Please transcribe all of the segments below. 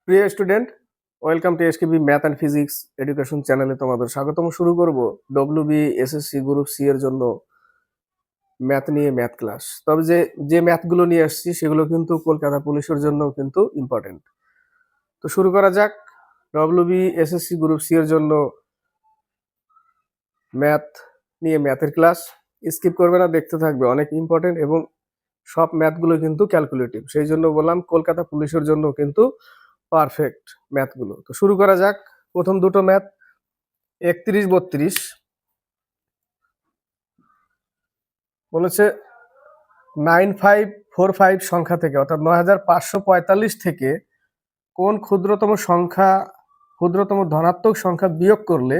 প্রিয় student, welcome to SKB math and physics education চ্যানেলে তোমাদের স্বাগতম। শুরু করব ডব্লিউবি এসএসসি গ্রুপ সি এর জন্য ম্যাথ নিয়ে ম্যাথ ক্লাস। তবে যে যে ম্যাথগুলো নিয়ে আসছি সেগুলো কিন্তু কলকাতা পুলিশের জন্য কিন্তু ইম্পর্টেন্ট। তো শুরু করা যাক। ডব্লিউবি এসএসসি গ্রুপ সি এর জন্য ম্যাথ নিয়ে ম্যাথের ক্লাস। স্কিপ করবে না, দেখতে থাকবে, অনেক ইম্পর্টেন্ট এবং সব ম্যাথগুলো কিন্তু ক্যালকুলেটিভ। সেই জন্য বললাম কলকাতা পুলিশের জন্য কিন্তু পারফেক্ট ম্যাথগুলো। তো শুরু করা যাক। প্রথম দুটো ম্যাথ 31-32 বলেছে 9545 সংখ্যা থেকে, অর্থাৎ 9545 থেকে কোন ক্ষুদ্রতম ধনাত্মক সংখ্যা বিয়োগ করলে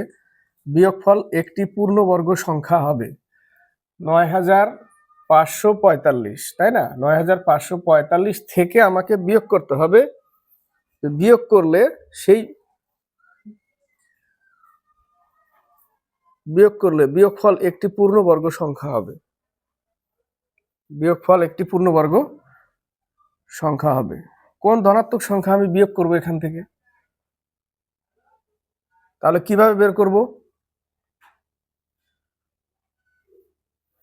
বিয়োগফল একটি পূর্ণবর্গ সংখ্যা হবে। 9545, তাই না? 9545 থেকে আমাকে বিয়োগ করতে হবে। বিয়োগ করলে বিয়োগফল একটি পূর্ণবর্গ সংখ্যা হবে। বিয়োগফল একটি পূর্ণবর্গ সংখ্যা হবে। কোন ধনাত্মক সংখ্যা আমি বিয়োগ করব এখান থেকে? তাহলে কিভাবে বের করব?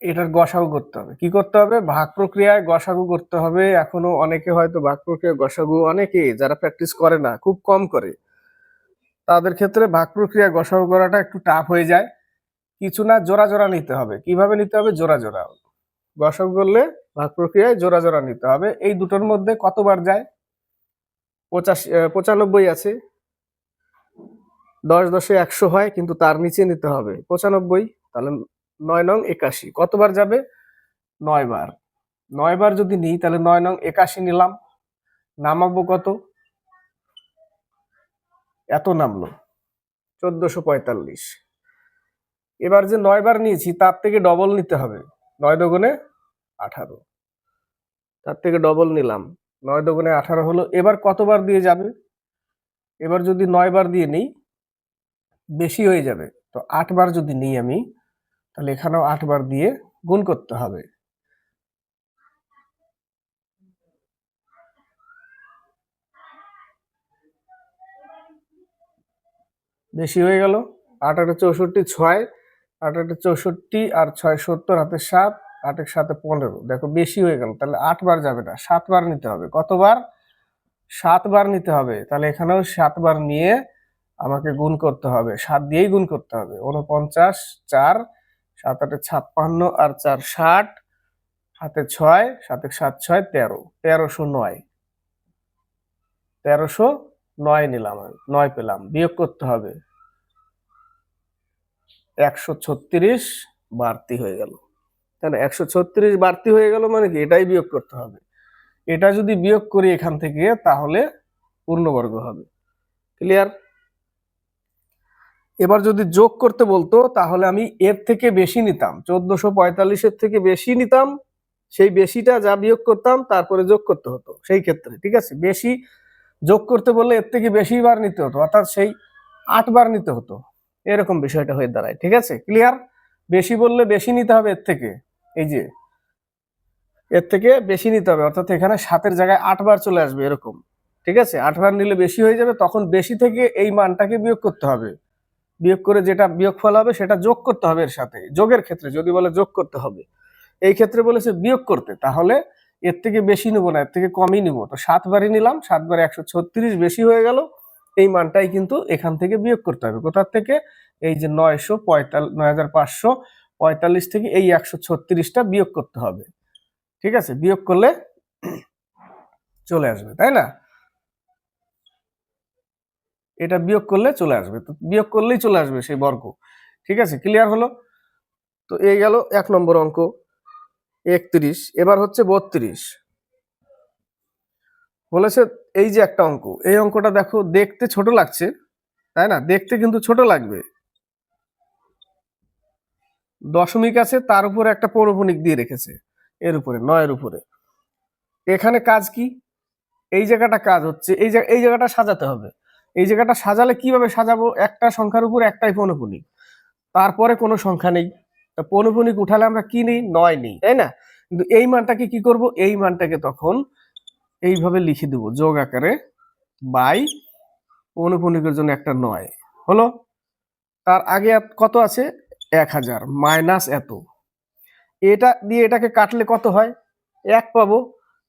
এটার গসাগু করতে হবে। কি করতে হবে? ভাগ প্রক্রিয়ায় গসাগু করতে হবে। এখনো অনেকে হয়তো ভাগ প্রক্রিয়ায় গসাগু, অনেকে যারা প্র্যাকটিস করে না, খুব কম করে, তাদের ক্ষেত্রে ভাগ প্রক্রিয়ায় গসাগু করাটা একটু টাফ হয়ে যায়। কিছু না, জোড়া জোড়া নিতে হবে। কিভাবে নিতে হবে? জোড়া জোড়া। গসাগু করলে ভাগ প্রক্রিয়ায় জোড়া জোড়া নিতে হবে। এই দুটোর মধ্যে কতবার যায়? 95 আছে, 10 10 100 হয়, কিন্তু তার নিচে নিতে হবে 95। তাহলে 9 নং 81 কতবার যাবে? 9 বার। 9 বার যদি নিই তাহলে 9 নং 81 নিলাম, নামাবো কত? এত নামলো 1445। এবার যে 9 বার নিয়েছি তার থেকে ডবল নিতে হবে। 9 দুগুণে 18, তার থেকে ডবল নিলাম, 9 দুগুণে 18 হলো। এবার কতবার দিয়ে যাবে? এবার যদি 9 বার দিয়ে নিই বেশি হয়ে যাবে, তো 8 বার যদি নিই আমি, তাহলে এখানেও 8 বার দিয়ে গুণ করতে হবে। বেশি হয়ে গেল। 8 8 64, 6 8 8 64 আর 6 70, হাতে 7, 8 এর সাথে 15। দেখো বেশি হয়ে গেল। তাহলে 8 বার যাবে না, 7 বার নিতে হবে। কতবার? 7 বার নিতে হবে। তাহলে এখানেও 7 বার নিয়ে আমাকে গুণ করতে হবে, 7 দিয়েই গুণ করতে হবে। 49, 4 7 8 56 আর 4 60, হাতে 6, 7 7 6 13, 1309। 1309 নিলাম, 9 পেলাম। বিয়োগ করতে হবে, 136 বাড়তি হয়ে গেল। তাহলে 136 বাড়তি হয়ে গেল মানে কি? এটাই বিয়োগ করতে হবে। এটা যদি বিয়োগ করি এখান থেকে তাহলে পূর্ণবর্গ হবে। ক্লিয়ার? এবার যদি যোগ করতে বলতো তাহলে আমি এর থেকে বেশি নিতাম, 1445 থেকে বেশি নিতাম। সেই বেশিটা যা বিয়োগ করতাম তারপরে যোগ করতে হতো সেই ক্ষেত্রে। ঠিক আছে? বেশি যোগ করতে বললে এর থেকে বেশি বার নিতে হতো, অর্থাৎ সেই 8 বার নিতে হতো। এরকম বিষয়টা হয়ে দাঁড়ায়। ঠিক আছে? ক্লিয়ার? বেশি বললে বেশি নিতে হবে এর থেকে, এই যে এর থেকে বেশি নিতে হবে, অর্থাৎ এখানে 7 এর জায়গায় 8 বার চলে আসবে এরকম। ঠিক আছে? 8 বার নিলে বেশি হয়ে যাবে, তখন বেশি থেকে এই মানটাকে বিয়োগ করতে হবে। বিয়োগ করে যেটা বিয়োগফল হবে সেটা যোগ করতে হবে এর সাথে। যোগের ক্ষেত্রে যদি বলে যোগ করতে হবে, এই ক্ষেত্রে বলেছে বিয়োগ করতে, তাহলে এর থেকে বেশি নেবো না, এর থেকে কমই নিব। তো 7 বারই নিলাম, 7 বারে 136 বেশি হয়ে গেল। এই মানটাই কিন্তু এখান থেকে বিয়োগ করতে হবে। কোথার থেকে? এই যে 9545 থেকে এই 136টা বিয়োগ করতে হবে। ঠিক আছে? বিয়োগ করলে চলে আসবে, তাই না? এটা বিয়োগ করলে চলে আসবে, তো বিয়োগ করলেই চলে আসবে সেই বর্গ। ঠিক আছে? ক্লিয়ার হলো? তো এই গেল 1 নম্বর অঙ্ক 31। এবার হচ্ছে 32। বলেছে এই যে একটা অঙ্ক, এই অঙ্কটা দেখো দেখতে ছোট লাগছে, তাই না? দেখতে কিন্তু ছোট লাগবে। দশমিক আছে, তার উপরে একটা পৌরপুনিক দিয়ে রেখেছে, এর উপরে 9 এর উপরে। এখানে কাজ কি? এই জায়গাটা কাজ হচ্ছে, এই জায়গাটা সাজাতে হবে। এই জায়গাটা সাজালে কিভাবে সাজাবো? একটা সংখ্যার উপর একটাই পৌনপুনিক, তারপরে কোনো সংখ্যা নেই। পৌনপুনিক উঠালে আমরা কি নেই? 9 নেই, তাই না? কিন্তু এই মানটাকে কি করব? এই মানটাকে তখন এইভাবে লিখে দেব যোগ আকারে, বাই অনুভূমিকের জন্য একটা 9 হলো। তার আগে কত আছে 1000 মাইনাস এত, এটা দিয়ে এটাকে কাটলে কত হয় 1 পাবো,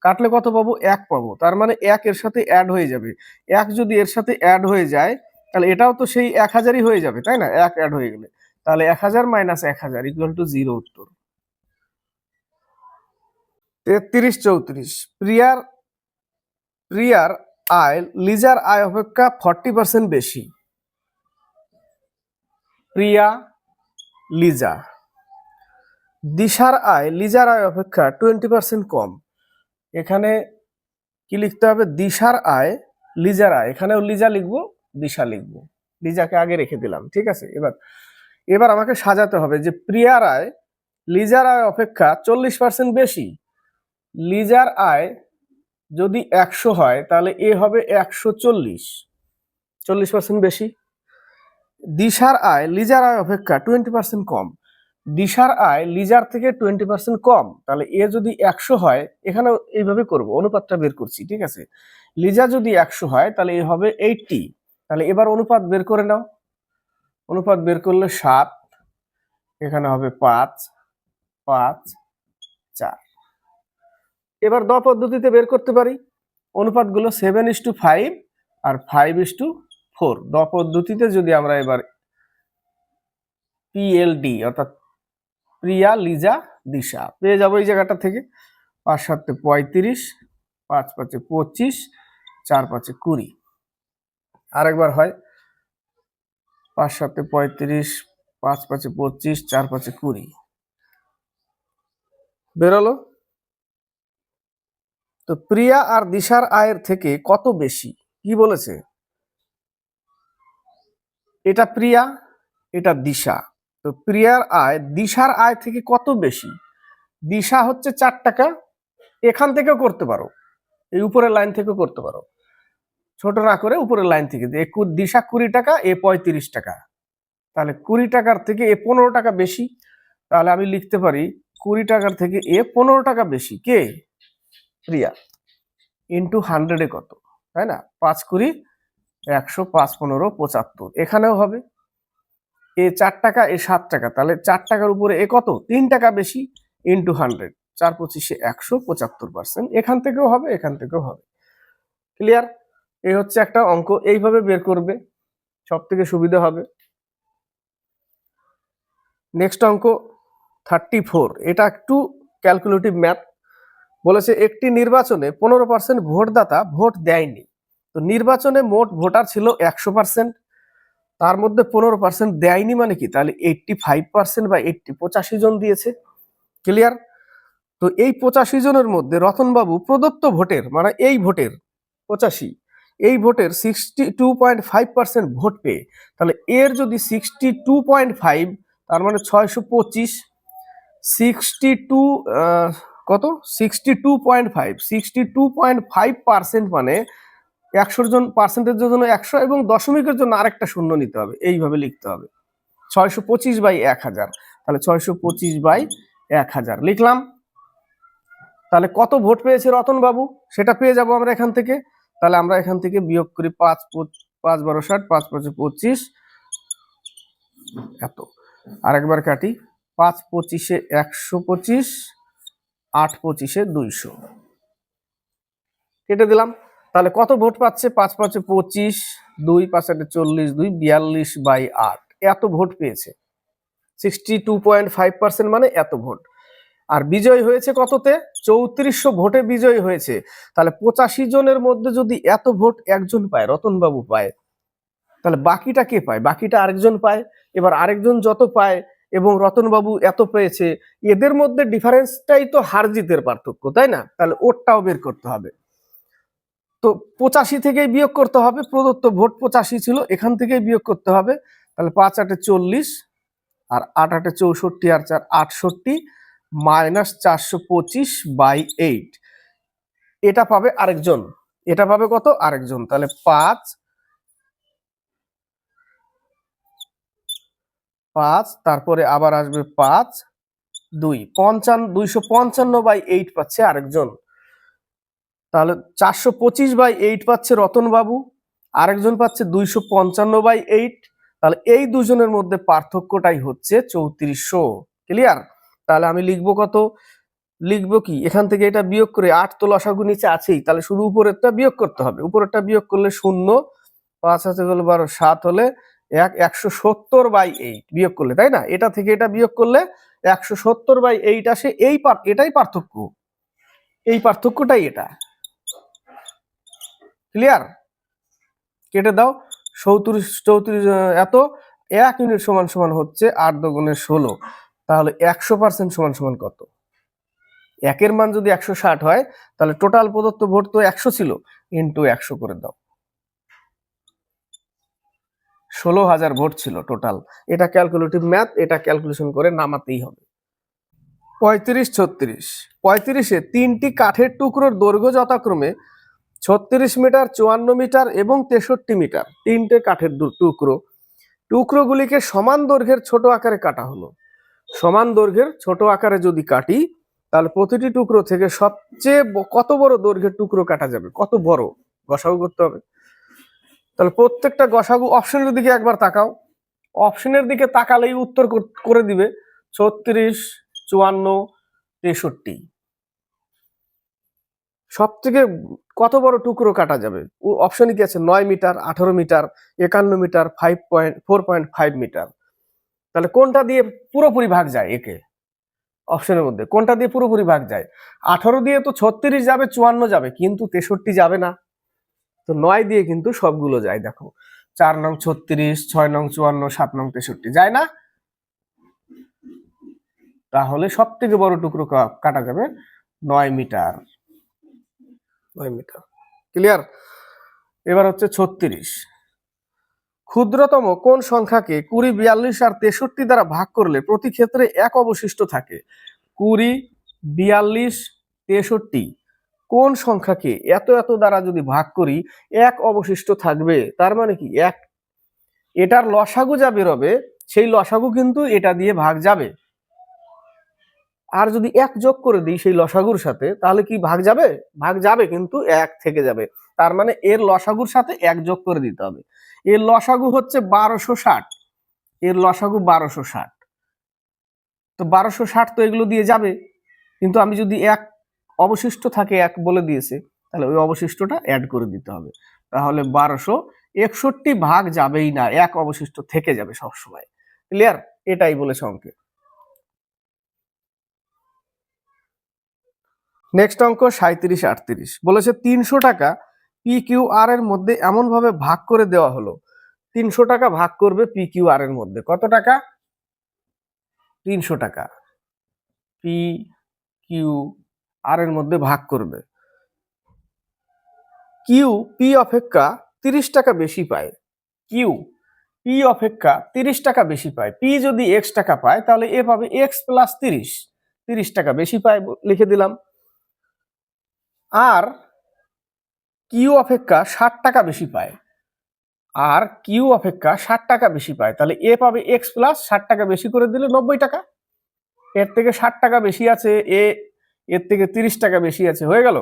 কাটলে কত পাবো 1 পাবো, তার মানে 1 এর সাথে অ্যাড হয়ে যাবে। 1 যদি এর সাথে অ্যাড হয়ে যায় তাহলে এটাও তো সেই 1000ই হয়ে যাবে, তাই না? 1 অ্যাড হয়ে গেলে তাহলে 1000 মাইনাস 1000 ইকুয়াল টু 0 উত্তর। 33 34 প্রিয়ার আয় লিজার আয় অপেক্ষা 40% বেশি। প্রিয়া লিজা, দিশার আয় লিজার আয় অপেক্ষা 20% কম। এখানে কি লিখতে হবে? দিশার আয় লিজার আয়, এখানেও লিজা লিখবো দিশা লিখবো, লিজাকে আগে রেখে দিলাম, ঠিক আছে। এবার এবার আমাকে সাজাতে হবে যে প্রিয়ার আয় লিজার আয় অপেক্ষা 40% বেশি। লিজার আয় যদি 100 হয় তাহলে এ হবে 140, 40% বেশি। দিশার আয় লিজার আয় অপেক্ষা 20% কম। দিশার আয় লিজার থেকে 20% কম, তাহলে এ যদি 100 হয়, এখানেও এইভাবে করব, অনুপাতটা বের করছি, ঠিক আছে। লিজা যদি 100 হয় তাহলে এ হবে 80, তাহলে এবার অনুপাত বের করে নাও। অনুপাত বের করলে 7, এখানে হবে 5 5 4। এবার দ পদ্ধতিতে বের করতে পারি অনুপাতগুলো 7:5 আর 5:4। দ পদ্ধতিতে যদি আমরা এবার PLD অর্থাৎ প্রিয়া লিজা দিশা পেয়ে যাবো এই জায়গাটা থেকে। 5 7 35, 5 5 25, 4 5 20। আরেকবার হয় 5 7 35, 5 5 25, 4 5 20 বেরোলো। তো প্রিয়া আর দিশার আয়ের থেকে কত বেশি কি বলেছে? এটা প্রিয়া, এটা দিশা। তো প্রিয়ার আয় দিশার আয় থেকে কত বেশি? দিশা হচ্ছে 4 টাকা, এখান থেকেও করতে পারো, এই উপরের লাইন থেকেও করতে পারো, ছোট না করে উপরের লাইন থেকে। দিশা 20 টাকা, এ 35 টাকা, তাহলে 20 টাকার থেকে এ 15 টাকা বেশি। তাহলে আমি লিখতে পারি 20 টাকার থেকে এ 15 টাকা বেশি। কে? প্রিয়া। ইন্টু 100 কত, তাই না? 5 20 100, 5 15 75। এখানেও হবে এ 4 টাকা, এ 7 টাকা, তাহলে 4 টাকার উপরে এ কত 3 টাকা বেশি, ইন্টু 100, 4 25 100, 75%। এখান থেকেও হবে, এখান থেকেও হবে। ক্লিয়ার? এই হচ্ছে একটা অঙ্ক, এইভাবে বের করবে, সব থেকে সুবিধা হবে। নেক্সট অঙ্ক 34, এটা একটু ক্যালকুলেটিভ ম্যাথ। বলেছে একটি নির্বাচনে 15% ভোটদাতা ভোট দেয়নি। তো নির্বাচনে মোট ভোটার ছিল 100%, তার মধ্যে 15% দেয়নি মানে কি? তাহলে 85% বা 85 জন দিয়েছে। ক্লিয়ার? তো এই 85 জনের মধ্যে রতনবাবু প্রদত্ত ভোটের মানে এই ভোটের 85, এই ভোটের 62.5% ভোট পেয়ে, তাহলে এর যদি 62.5, তার মানে 625, 62 কত 62.5, 62.5% মানে 100 জন পার্সেন্টেজের জন্য 100 এবং দশমিকের জন্য আরেকটা শূন্য নিতে হবে, এইভাবে লিখতে হবে। 625/1000, তাহলে 625/1000 লিখলাম। তাহলে কত ভোট পেয়েছে রতন বাবু সেটা পেয়ে যাব আমরা এখান থেকে। তাহলে আমরা এখান থেকে বিয়োগ করি 5 5 12 60, 5 5 25 এত। আরেকবার কাটি, 5 25 125, 8 25 200 কেটে দিলাম। তাহলে কত ভোট পাচ্ছে? 5 5 25, 2 5 40, 2 42/8 এত ভোট পেয়েছে। 62.5% মানে এত ভোট। আর বিজয় হয়েছে কততে? 3400 ভোটে বিজয়ী হয়েছে। তাহলে 85 জনের মধ্যে যদি এত ভোট একজন পায়, রতনবাবু পায়, তাহলে বাকিটা কে পায়? বাকিটা আরেকজন পায়। এবার আরেকজন যত পায় এবং রতনবাবু এত পেয়েছে, এদের মধ্যে ডিফারেন্সটাই তো হার জিতের পার্থক্য, তাই না? তাহলে ওরটাও বের করতে হবে। তো 85 থেকেই বিয়োগ করতে হবে, প্রদত্ত ভোট 85 ছিল, এখান থেকেই বিয়োগ করতে হবে। তাহলে 5 8 40, আর 8 8 64, আর 4 68, মাইনাস 425/8। এটা পাবে আরেকজন, এটা পাবে কত? আরেকজন। তাহলে 5 5, তারপরে আবার আসবে 5 2 55, 255/8 পাচ্ছে আরেকজন। তাহলে 425/8 পাচ্ছে রতনবাবু, আরেকজন পাচ্ছে 255/8। তাহলে এই দুজনের মধ্যে পার্থক্যটাই হচ্ছে 3400। ক্লিয়ার? তাহলে আমি লিখবো কত? লিখবো কি, এখান থেকে এটা বিয়োগ করে 8 তো লসাগু নিচে আছেই, তাহলে শুধু উপরেরটা বিয়োগ করতে হবে। উপরেরটা বিয়োগ করলে 0, 5 আছে হলো 12, 7 হলে 170/8 বিয়োগ করলে, তাই না? এটা থেকে এটা বিয়োগ করলে 170/8 আসে। এটাই পার্থক্য, এই পার্থক্যটাই এটা। ক্লিয়ার? কেটে দাও। 34 এত 1 ইউনিট সমান সমান হচ্ছে 8 দুগুণে 16। তাহলে 100% সমান সমান কত? একের মান যদি 160 হয় তাহলে টোটাল প্রদত্ত ভোট তো 100 ছিল, ইন্টু 100 করে দাও। 16,000 ভোট ছিল টোটাল। এটা ক্যালকুলেটিভ ম্যাথ, এটা ক্যালকুলেশন করে নামাতেই হবে। 35, 36। 35-এ 3টি কাঠের টুকরোর দৈর্ঘ্য যথাক্রমে 36 মিটার, 54 মিটার এবং 63 মিটার। 3টে কাঠের টুকরোগুলিকে সমান দৈর্ঘ্যের ছোট আকারে কাটা হলো। সমান দৈর্ঘ্যের ছোট আকারে যদি কাটি তাহলে প্রতিটি টুকরো থেকে সবচেয়ে কত বড় দৈর্ঘ্যের টুকরো কাটা যাবে, কত বড় গসাগু করতে হবে। তাহলে প্রত্যেকটা গসাগু অপশনের দিকে একবার তাকাও। অপশনের দিকে তাকালেই উত্তর করে দিবে 36, 54, 63। সব থেকে কত বড় টুকরো কাটা যাবে? অপশনে কি আছে? 9 মিটার, 18 মিটার, 51 মিটার, 4.5 মিটার। তাহলে কোনটা দিয়ে পুরোপুরি ভাগ যায়? একে অপশনের মধ্যে কোনটা দিয়ে পুরোপুরি ভাগ যায়? 18 দিয়ে তো 36 যাবে, 54 যাবে, কিন্তু 63 যাবে না। তো 9 দিয়ে কিন্তু সবগুলো যায়। দেখো 4 নং 36, 6 নং 54, 7 নং 63 যায় না। তাহলে সব থেকে বড় টুকরো কাটা যাবে 9 মিটার। 9 মিটার। ক্লিয়ার? এবার হচ্ছে 36। ক্ষুদ্রতম কোন সংখ্যাকে 20, 42 আর 63 দ্বারা ভাগ করলে প্রতি ক্ষেত্রে 1 অবশিষ্ট থাকে? 20, 42, 63 কোন সংখ্যাকে এত এত দ্বারা যদি ভাগ করি 1 অবশিষ্ট থাকবে? তার মানে কি, এটার লসাগু যা বেরোবে সেই লসাগু কিন্তু এটা দিয়ে ভাগ যাবে। আর যদি 1 যোগ করে দিই সেই লসাগুর সাথে, তাহলে কি ভাগ যাবে? ভাগ যাবে, কিন্তু 1 থেকে যাবে। তার মানে এর লসাগুর সাথে 1 যোগ করে দিতে হবে। এর লসাগু হচ্ছে 1260। এর লসাগু 1260। তো 1260 তো এগুলো দিয়ে যাবে, কিন্তু আমি যদি 1 অবশিষ্ট থাকে, 1 বলে দিয়েছে, তাহলে ওই অবশিষ্টটা অ্যাড করে দিতে হবে। তাহলে 1261 ভাগ যাবেই না, 1 অবশিষ্ট থেকে যাবে সবসময়। ক্লিয়ার? এটাই বলেছে অঙ্কে। নেক্সট অঙ্ক 37, 38 বলেছে 300 টাকা পি কিউ আর এর মধ্যে এমন ভাবে ভাগ করে দেওয়া হলো। 300 টাকা ভাগ করবে পি কিউ আর এর মধ্যে। কত টাকা? 300 টাকা পি কিউ আর এর মধ্যে ভাগ করবে। কিউ পি অপেক্ষা 30 টাকা বেশি পায়। কিউ পি অপেক্ষা 30 টাকা বেশি পায়। পি যদি এক্স টাকা পায় তাহলে এ পাবে এক্স প্লাস 30, 30 টাকা বেশি পায়, লিখে দিলাম। আর কিউ অপেক্ষা 60 টাকা বেশি পায়। আর কিউ অপেক্ষা 60 টাকা বেশি পায়, তাহলে এ পাবে এক্স প্লাস 60 টাকা বেশি করে দিলে 90 টাকা। এর থেকে 60 টাকা বেশি আছে, এর থেকে 30 টাকা বেশি আছে, হয়ে গেল।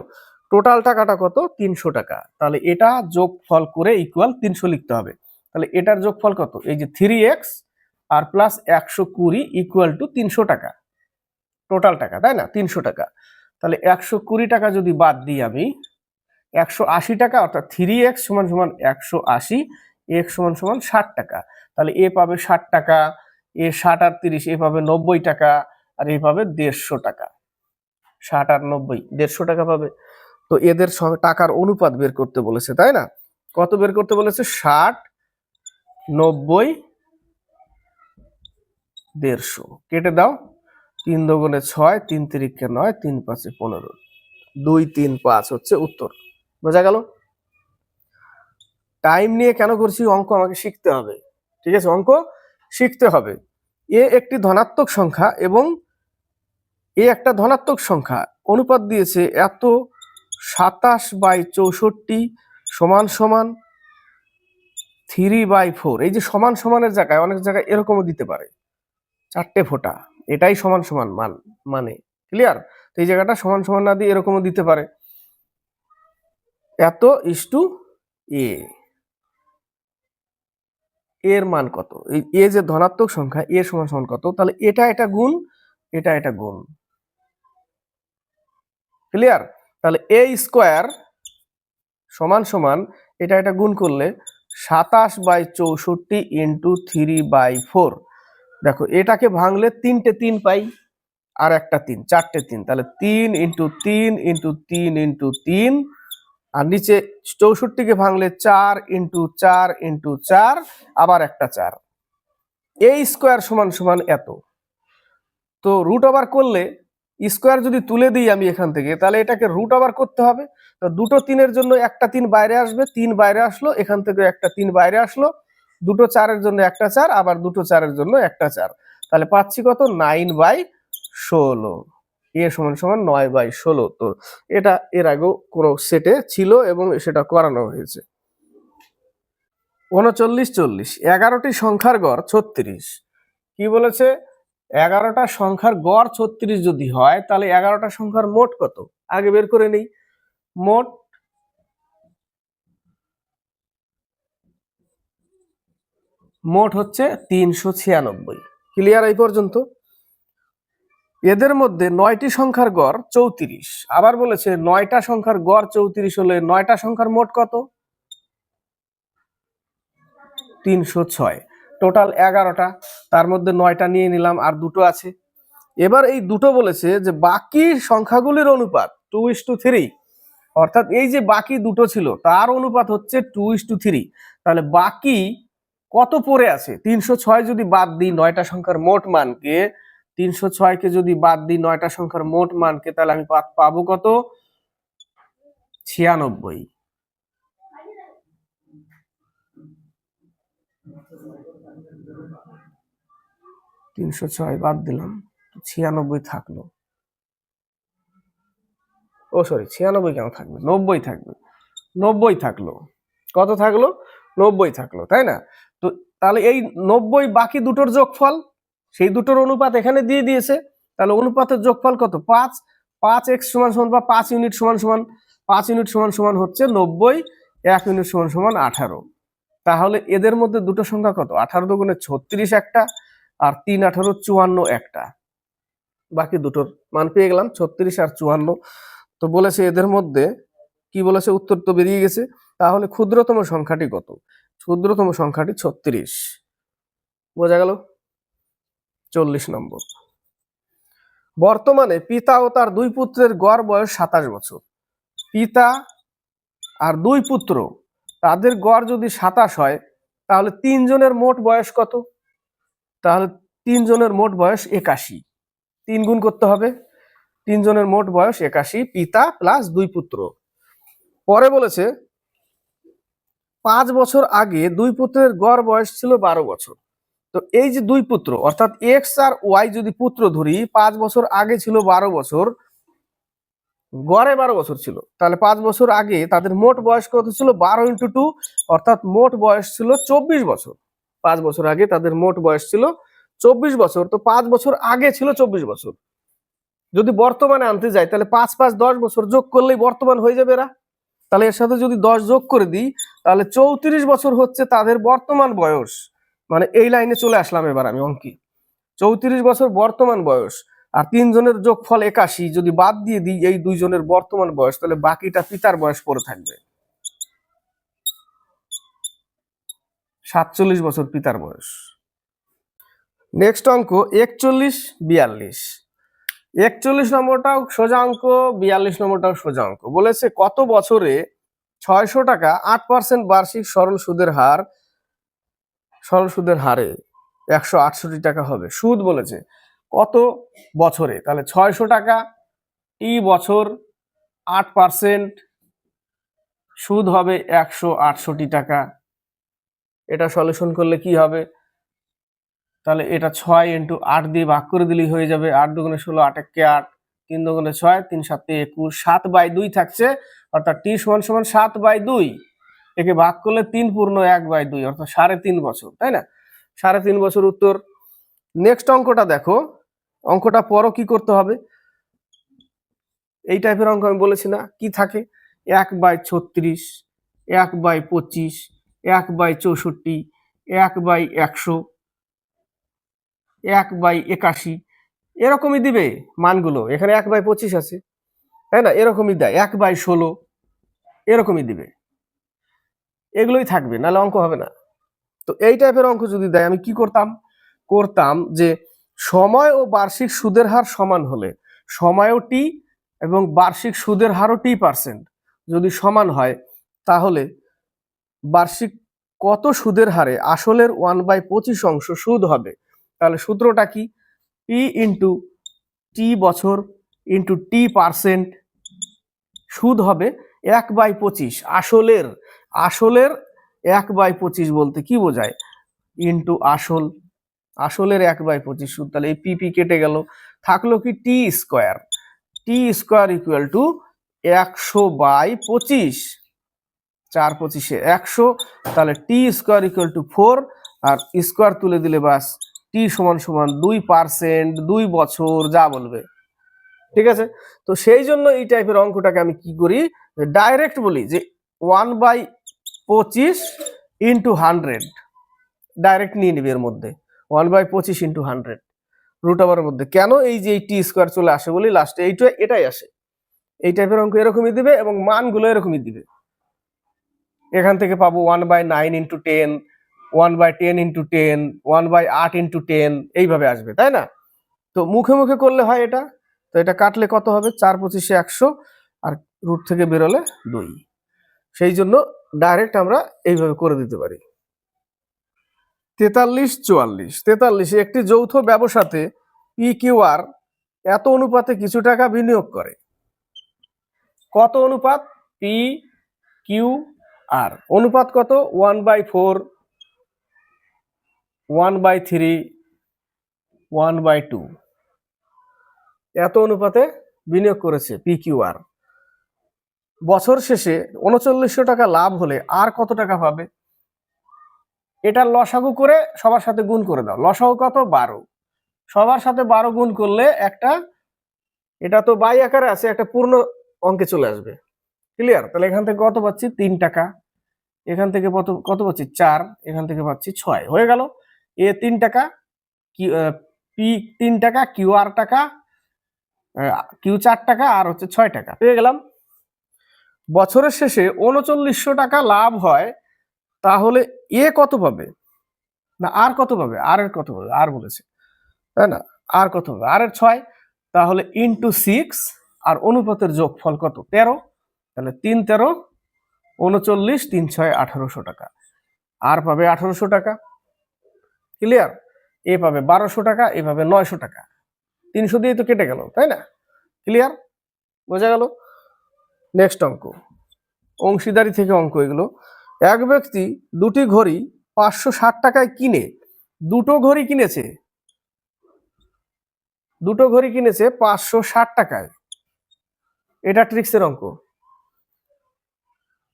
টোটাল টাকাটা কত? 300 টাকা। তাহলে এটা যোগফল করে ইকুয়াল 300 লিখতে হবে। তাহলে এটার যোগফল কত? এই যে 3x R plus 120 equal to 300 টাকা। টোটাল টাকা, তাই না? 300 টাকা। তাহলে 120 টাকা যদি বাদ দিই আমি, 180 টাকা, অর্থাৎ 3x সমান সমান 180, x সমান সমান 60 টাকা। তাহলে এ পাবে 60 টাকা, এ 60 আর 30, এ পাবে 90 টাকা, আর এ পাবে 150 টাকা। 60 আর 90, 150 টাকা পাবে। তো এদের টাকার অনুপাত বের করতে বলেছে, তাই না? কত বের করতে বলেছে? 60, 90, 150। কেটে দাও। 3 দুগুণে 6, 3 তিরিকে 9, 3 পাঁচে 15, 2, 3, 5 হচ্ছে উত্তর। বোঝা গেল? টাইম নিয়ে কেন করছি? অঙ্ক আমাকে শিখতে হবে, ঠিক আছে? অঙ্ক শিখতে হবে। এ একটি ধনাত্মক সংখ্যা এবং এ একটা ধনাত্মক সংখ্যা, অনুপাত দিয়েছে এত 27/64 সমান সমান 3/4। এই যে সমান সমানের জায়গায় অনেক জায়গায় এরকমও দিতে পারে, 4টে ফোঁটা, এটাই সমান সমান মান মানে। ক্লিয়ার? তো এই জায়গাটা সমান সমান না দিয়ে এরকমও দিতে পারে। এত ইস টু এ, এর মান কত, এই এ যে ধনাত্মক সংখ্যা, এ সমান সমান কত, তাহলে এটা গুণ, এটা গুণ। ক্লিয়ার? তাহলে এ স্কোয়ার সমান সমান এটা গুণ করলে 27/64 ইন্টু 3/4। দেখো এটাকে ভাঙলে 3টে 3 পাই, আর একটা 3, 4টে 3, তাহলে 3 ইন্টু 3 ইন্টু 3 ইন্টু 3, আর নিচে 64কে ভাঙলে 4 ইন্টু 4 ইন্টু 4, আবার একটা 4। এ স্কোয়ার সমান সমান এত। তো রুট ওভার করলে স্কোয়ার যদি তুলে দিই আমি এখান থেকে, তাহলে এটাকে রুট ওভার করতে হবে। তো দুটো 3-এর জন্য একটা 3 বাইরে আসবে, 3 বাইরে আসলো, এখান থেকে একটা 3 বাইরে আসলো, দুটো 4-এর জন্য একটা 4, আবার দুটো 4-এর জন্য একটা 4, তাহলে পাচ্ছি কত, 9/16। এ সমান সমান 9/16। তো এটা এর আগেও কোনো সেটে ছিল এবং সেটা করানো হয়েছে। 39, 40, 11টি সংখ্যার গড় 36। কি বলেছে? 11টা সংখ্যার গড় 36 যদি হয়, তাহলে 11টা সংখ্যার মোট কত আগে বের করে নেই। মোট হচ্ছে 396। ক্লিয়ার এই পর্যন্ত? এদের মধ্যে 9টি সংখ্যার গড় 34। আবার বলেছে 9টা সংখ্যার গড় 34 হলে 9টা সংখ্যার মোট কত? 306। টোটাল 11টা, তার মধ্যে 9টা নিয়ে নিলাম, আর দুটো আছে। এবার এই দুটো বলেছে যে বাকি সংখ্যাগুলির অনুপাত 2:3, অর্থাৎ এই যে বাকি দুটো ছিল তার অনুপাত হচ্ছে 2:3। তাহলে বাকি কত পড়ে আছে? 306 যদি বাদ দিই 9টা সংখ্যার মোট মানকে, 306কে যদি বাদ দিই 9টা সংখ্যার মোট মানকে, তাহলে আমি পাবো কত? 96। 306 বাদ দিলাম, 96 থাকলো। ও সরি, 96 কেন থাকবে, 90 থাকবে। 90 থাকলো। কত থাকলো? 90 থাকলো, তাই না? তো তাহলে এই 90 বাকি দুটোর যোগফল, সেই দুটোর অনুপাত এখানে দিয়ে দিয়েছে। তাহলে অনুপাতের যোগফল কত? 5। 5x সমান সমান বা 5 ইউনিট সমান সমান, 5 ইউনিট সমান সমান হচ্ছে 90, 1 ইউনিট সমান সমান 18। তাহলে এদের মধ্যে দুটো সংখ্যা কত? 18 দুগুণে 36 একটা, আর 3 18 54 একটা। বাকি দুটোর মান পেয়ে গেলাম 36 আর 54। তো বলেছে এদের মধ্যে, কি বলেছে, উত্তর তো বেরিয়ে গেছে। তাহলে ক্ষুদ্রতম সংখ্যাটি কত? ক্ষুদ্রতম সংখ্যাটি 36। বোঝা গেল? 40 নম্বর। বর্তমানে পিতা ও তার দুই পুত্রের গড় বয়স 27 বছর। পিতা আর দুই পুত্র, তাদের গড় যদি 27 হয়, তাহলে তিনজনের মোট বয়স কত? তাহলে তিনজনের মোট বয়স 81। 3 গুণ করতে হবে। তিনজনের মোট বয়স 81, পিতা প্লাস দুই পুত্র। পরে বলেছে 5 বছর আগে দুই পুত্রের গড় বয়স ছিল 12 বছর। তো এই যে দুই পুত্র, অর্থাৎ এক্স আর ওয়াই যদি পুত্র ধরি, 5 বছর আগে ছিল 12 বছর, গড়ে 12 বছর ছিল, তাহলে 5 বছর আগে তাদের মোট বয়স কত ছিল? 12 × 2, অর্থাৎ মোট বয়স ছিল 24 বছর। 5 বছর আগে তাদের মোট বয়স ছিল 24 বছর। তো 5 বছর আগে ছিল 24 বছর। যদি বর্তমানে আনতে যাই, তাহলে 5 5 10 বছর যোগ করলেই বর্তমান হয়ে যাবে এরা। তাহলে এর সাথে যদি 10 যোগ করে দিই, তাহলে 34 বছর হচ্ছে তাদের বর্তমান বয়স। মানে এই লাইনে চলে আসলাম এবার আমি অঙ্কে। 34 বছর বর্তমান বয়স, আর তিনজনের যোগফল 81, যদি বাদ দিয়ে দিই এই দুইজনের বর্তমান বয়স, তাহলে বাকিটা পিতার বয়স পড়ে থাকবে। 47 বছর পিতার বয়স। নেক্সট অঙ্ক 41, 42। 41 নম্বরটাও সোজা অঙ্ক, 42 নম্বরটাও সোজা অঙ্ক। বলেছে কত বছরে 600 টাকা 8% বার্ষিক সরল সুদের হারে 168 টাকা হবে। সুদ বলেছে কত বছরে, তাহলে 600 টাকা টি বছর, 8% সুদ হবে 168 টাকা। এটা সলিউশন করলে কি হবে? তাহলে এটা 6 × 8 দিয়ে ভাগ করে দিলেই হয়ে যাবে। 8 দুগুণে 16, 8 একে 8, 3 দুগুণে 6, 3 7 21, 7/2 থাকছে, অর্থাৎ টি সমান সমান 7/2। একে ভাগ করলে 3 পূর্ণ 1/2, অর্থাৎ 3.5 বছর, তাই না? 3.5 বছর উত্তর। নেক্সট অঙ্কটা দেখো, অঙ্কটা পরও কি করতে হবে? এই টাইপের অঙ্ক আমি বলেছি না কি থাকে, 1/36, 1/25, 1/64, 1/100, 1/81, এরকমই দিবে মানগুলো। এখানে 1/25 আছে, তাই না? এরকমই দেয় 1/16, এরকমই দিবে। এগুলোই থাকবে, নাহলে অঙ্ক হবে না। তো এই টাইপের অঙ্ক যদি দেয় আমি কি করতাম যে সময় ও বার্ষিক সুদের হার সমান হলে, সময়ও টি এবং বার্ষিক সুদের হারও টি%, যদি সমান হয় তাহলে বার্ষিক কত সুদের হারে আসলের 1/25 অংশ সুদ হবে। তাহলে সূত্রটা কি? পি ইন্টু টি বছর ইন্টু টি%, সুদ হবে 1/25। আসলের 1/25 বলতে কি বোঝায়? ইন্টু আসলের 1/25 সুদ। তাহলে এই পি কেটে গেল, থাকলো কি টি²। টি² ইকুয়াল টু 100/25, 4×25 100। তাহলে টি² ইকুয়াল টু 4, আর স্কোয়ার তুলে দিলে বাস টি সমান সমান 2%, 2 বছর, যা বলবে। ঠিক আছে? তো সেই জন্য এই টাইপের অঙ্কটাকে আমি কি করি, ডাইরেক্ট বলি যে 1/25 ইন্টু 100, ডাইরেক্ট নিয়ে নিবে এর মধ্যে 1/25 ইন্টু 100 √এর মধ্যে। কেন? এই যে এই টি² চলে আসে বলি লাস্টে এটাই আসে। এই টাইপের অঙ্ক এরকমই দিবে এবং মানগুলো এরকমই দিবে। এখান থেকে পাবো 1/9 ইন্টু 10, 1/10 ইন্টু 10, 1/8 ইন্টু 10, এইভাবে আসবে, তাই না? তো মুখে মুখে করলে হয় এটা। তো এটা কাটলে কত হবে? 4×25 100, আর রুট থেকে বেরোলে 2। সেই জন্য ডাইরেক্ট আমরা এইভাবে করে দিতে পারি। 43-44, একটি যৌথ ব্যবসাতে PQR এত অনুপাতে কিছু টাকা বিনিয়োগ করে। কত অনুপাত? PQR অনুপাত কত? 1/4, 1/3, 1/2, এত অনুপাতে বিনিয়োগ করেছে PQR। বছর শেষে 3900 টাকা লাভ হলে আর কত টাকা পাবে? এটা লসাগু করে সবার সাথে গুণ করে দাও। লসাগু কত? 12। সবার সাথে 12 গুণ করলে একটা, এটা তো বাই আকারে আছে, একটা পূর্ণ অঙ্কে চলে আসবে। ক্লিয়ার? তাহলে এখান থেকে কত পাচ্ছি? 3 টাকা। এখান থেকে কত পাচ্ছি? 4। এখান থেকে পাচ্ছি 6। হয়ে গেল। এ 3 টাকা, পি 3 টাকা, কিউআর টাকা, কিউ 4 টাকা, আর হচ্ছে 6 টাকা পেয়ে গেলাম। বছরের শেষে 3900 টাকা লাভ হয়, তাহলে এ কত পাবে? না, আর কত পাবে? আর এর কত পাবে? আর বলেছে, তাই না? আর কত হবে? আর এর 6। তাহলে ইন্টু 6, আর অনুপাতের যোগফল কত? 13। তাহলে 3 13 39, 3 6 1800 টাকা। আর পাবে 1800 টাকা। ক্লিয়ার? এ পাবে 1200 টাকা, এ পাবে 900 টাকা। 300 দিয়ে তো কেটে গেল, তাই না? ক্লিয়ার? বোঝা গেল? নেক্সট অঙ্ক, অংশীদারি থেকে অঙ্ক এগুলো। এক ব্যক্তি দুটি ঘড়ি 560 টাকায় কিনে, দুটো ঘড়ি কিনেছে 560 টাকায়। এটা ট্রিক্সের অঙ্ক।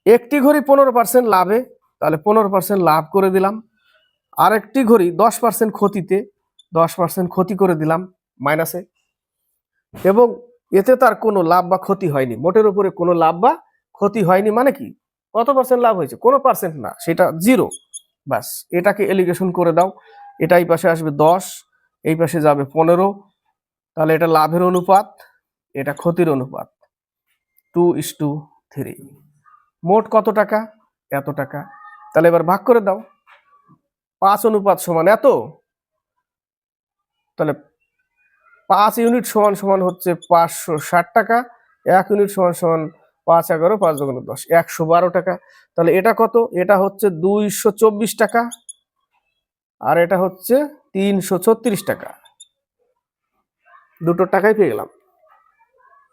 একটি ঘড়ি 15% লাভে, তাহলে 15% লাভ করে দিলাম। আরেকটি ঘড়ি 10% ক্ষতিতে, 10% ক্ষতি করে দিলাম মাইনাসে। এবং এতে তার কোনো লাভ বা ক্ষতি হয়নি, মোটের উপরে কোনো লাভ বা ক্ষতি হয়নি। মানে কি? কত পার্সেন্ট লাভ হয়েছে? কোনো পার্সেন্ট না, সেটা 0। বাস এটাকে এলিগেশন করে দাও। এটা এই পাশে আসবে 10, এই পাশে যাবে 15। তাহলে এটা লাভের অনুপাত, এটা ক্ষতির অনুপাত, 2:3। মোট কত টাকা? এত টাকা। তাহলে এবার ভাগ করে দাও। 5 অনুপাত সমান এত, তাহলে 5 ইউনিট সমান সমান হচ্ছে 560 টাকা। 1 ইউনিট সমান সমান 5 11 5 2 10, 112 টাকা। তাহলে এটা কত? এটা হচ্ছে 224 টাকা, আর এটা হচ্ছে 336 টাকা। দুটো টাকাই পেয়ে গেলাম।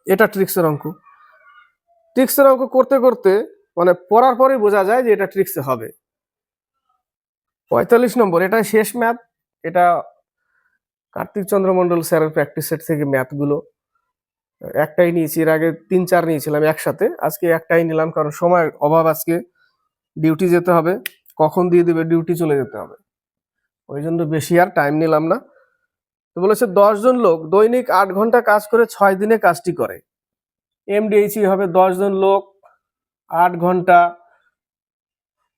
এটা ট্রিক্সের অঙ্ক। ট্রিক্সের অঙ্ক করতে করতে মানে পড়ার পরেই বোঝা যায় যে এটা ট্রিক্সে হবে। 45 নম্বর, এটা শেষ ম্যাথ। এটা কার্তিক চন্দ্র মন্ডল স্যারের প্র্যাকটিস সেট থেকে ম্যাথগুলো একটাই নিয়েছি, এর আগে 3 4 নিয়েছিলাম একসাথে। আজকে একটাই নিলাম, কারণ সময়ের অভাব। আজকে ডিউটি যেতে হবে, কখন দিয়ে দেবে ডিউটি চলে যেতে হবে, ওই জন্য বেশি আর টাইম নিলাম না। তো বলেছে 10 জন লোক দৈনিক 8 ঘন্টা কাজ করে 6 দিনে কাজটি করে। এমডিএইচই হবে 10 জন লোক 8 ঘন্টা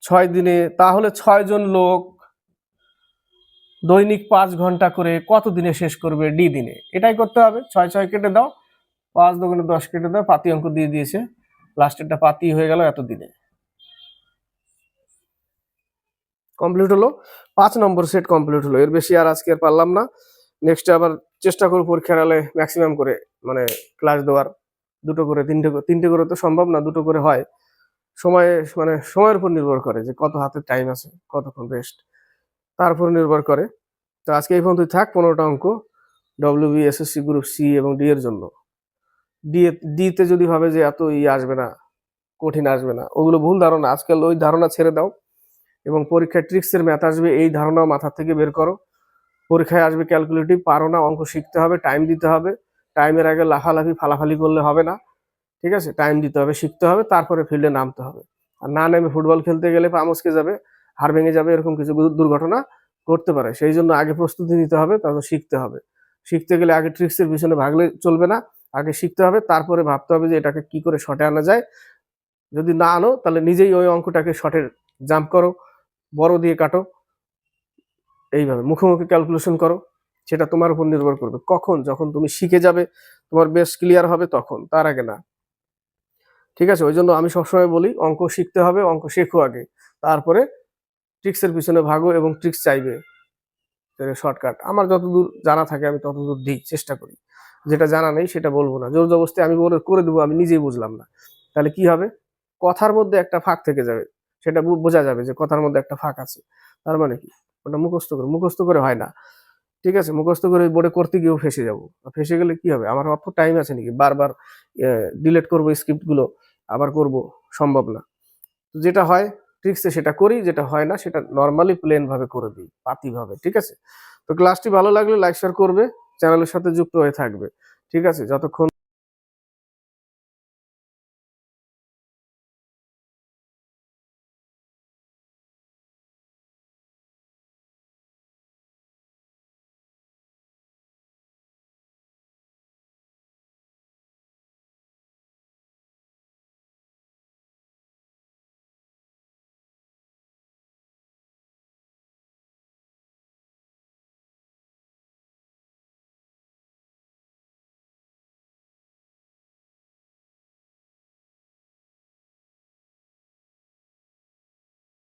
6 দিনে, তাহলে 6 জন লোক দৈনিক 5 ঘন্টা করে কত দিনে শেষ করবে? ডি দিনে। এটাই করতে হবে। 6 কেটে দাও, 5 দুগুণে 10 কেটে দাও, পাতি অঙ্ক দিয়ে দিয়েছে, লাস্টেরটা পাতি হয়ে গেল এত দিনে। কমপ্লিট হলো, 5 নম্বর সেট কমপ্লিট হলো। এর বেশি আর আজকে আর পারলাম না। নেক্সট আবার চেষ্টা করব পরীক্ষার হলে ম্যাক্সিমাম করে মানে ক্লাস দেওয়ার, 2টো করে 3টে করে তো সম্ভব না, 2টো করে হয়। সময়ে মানে সময়ের উপর নির্ভর করে যে কত হাতে টাইম আছে, কতক্ষণ রেস্ট, তার উপর নির্ভর করে। তো আজকে এই পর্যন্তই থাক। 15টা অঙ্ক ডব্লিউবি, এসএসসি গ্রুপ সি এবং ডি এর জন্য। ডিতে যদি ভাবে যে এত আসবে না, কঠিন আসবে না, ওগুলো ভুল ধারণা। আজকাল ওই ধারণা ছেড়ে দাও এবং পরীক্ষায় ট্রিক্সের ম্যাথ আসবে এই ধারণাও মাথা থেকে বের করো। পরীক্ষায় আসবে ক্যালকুলেটিভ, পারো না, অঙ্ক শিখতে হবে, টাইম দিতে হবে। টাইমের আগে লাফালাফি ফালাফালি করলে হবে না, ঠিক আছে? টাইম দিতে হবে, শিখতে হবে, তারপরে ফিল্ডে নামতে হবে। আর না নেমে ফুটবল খেলতে গেলে পা মচকে যাবে, হাড় ভেঙে যাবে, এরকম কিছু দুর্ঘটনা ঘটতে পারে। সেই জন্য আগে প্রস্তুতি নিতে হবে, তারপর শিখতে হবে। শিখতে গেলে আগে ট্রিক্সের পিছনে ভাগলে চলবে না, আগে শিখতে হবে, তারপরে ভাবতে হবে যে এটাকে কি করে শর্টে আনা যায়। যদি না আনো তাহলে নিজেই ওই অঙ্কটাকে শর্টের জাম্প করো, বড় দিয়ে কাটো, এইভাবে মুখোমুখি ক্যালকুলেশন করো। সেটা তোমার উপর নির্ভর করবে। কখন? যখন তুমি শিখে যাবে, তোমার বেস ক্লিয়ার হবে তখন, তার আগে না। ঠিক আছে? ওই জন্য আমি সবসময় বলি অঙ্ক শিখতে হবে, অঙ্ক শেখো আগে, তারপরে ট্রিক্সের পিছনে ভাগো এবং ট্রিক্স চাইবে শর্টকাট। আমার যতদূর জানা থাকে আমি ততদূর দিই, চেষ্টা করি। যেটা জানা নেই সেটা বলবো না, জোর জবরদস্তি আমি করে দেবো, আমি নিজেই বুঝলাম না। তাহলে কি হবে? কথার মধ্যে একটা ফাঁক থেকে যাবে, সেটা বোঝা যাবে যে কথার মধ্যে একটা ফাঁক আছে। তার মানে কি? ওটা মুখস্থ করে হয় না। ঠিক আছে? মুখস্থ করে বোর্ডে করতে গিয়েও ফেঁসে যাবো। ফেঁসে গেলে কি হবে? আমার অত টাইম আছে নাকি বারবার ডিলিট করবো স্ক্রিপ্ট গুলো, আবার করব? সম্ভব না। তো যেটা হয় ট্রিক্সে সেটা করি, যেটা হয় না সেটা নর্মালি প্লেন ভাবে করে দিই, পাতি ভাবে। ঠিক আছে? তো ক্লাসটি ভালো লাগলে লাইক শেয়ার করবে, চ্যানেলের সাথে যুক্ত হয়ে থাকবে। ঠিক আছে? যতক্ষণ